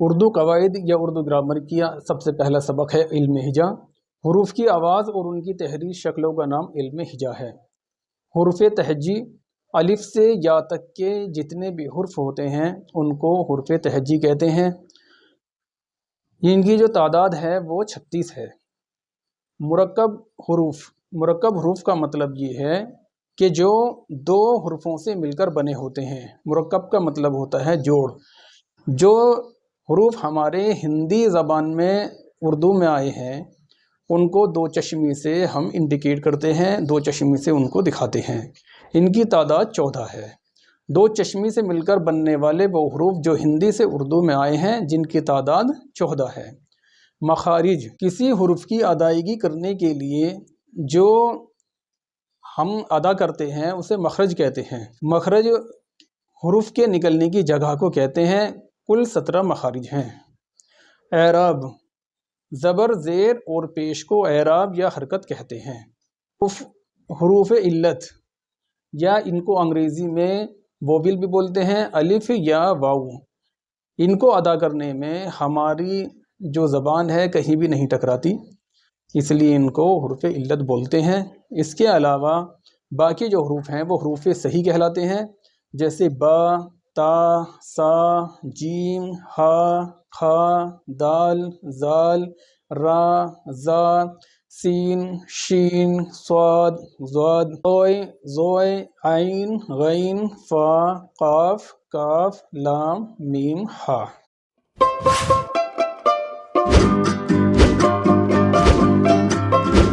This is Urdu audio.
اردو قواعد یا اردو گرامر کی سب سے پہلا سبق ہے علم ہجا۔ حروف کی آواز اور ان کی تحریر شکلوں کا نام علم ہجا ہے۔ حروف تہجی الف سے یا تک کے جتنے بھی حرف ہوتے ہیں ان کو حروف تہجی کہتے ہیں۔ ان کی جو تعداد ہے وہ 36 ہے۔ مرکب حروف کا مطلب یہ ہے کہ جو دو حروفوں سے مل کر بنے ہوتے ہیں۔ مرکب کا مطلب ہوتا ہے جوڑ۔ جو حروف ہمارے ہندی زبان میں اردو میں آئے ہیں ان کو دو چشمی سے ہم انڈیکیٹ کرتے ہیں، دو چشمی سے ان کو دکھاتے ہیں۔ ان کی تعداد 14 ہے۔ دو چشمی سے مل کر بننے والے وہ حروف جو ہندی سے اردو میں آئے ہیں جن کی تعداد 14 ہے۔ مخارج کسی حرف کی ادائیگی کرنے کے لیے جو ہم ادا کرتے ہیں اسے مخرج کہتے ہیں۔ مخرج حروف کے نکلنے کی جگہ کو کہتے ہیں۔ کل 17 مخارج ہیں۔ اعراب زبر، زیر اور پیش کو اعراب یا حرکت کہتے ہیں۔ حروف علت یا ان کو انگریزی میں وویل بھی بولتے ہیں، الف یا واو، ان کو ادا کرنے میں ہماری جو زبان ہے کہیں بھی نہیں ٹکراتی، اس لیے ان کو حروف علت بولتے ہیں۔ اس کے علاوہ باقی جو حروف ہیں وہ حروف صحیح کہلاتے ہیں، جیسے با، تا، سا، جیم، ہا، کھا، دال، زال، را، زا، سین، شین، صاد، ضاد، زوئے، عین، غین، فا، قاف، کاف، لام، میم، ہا۔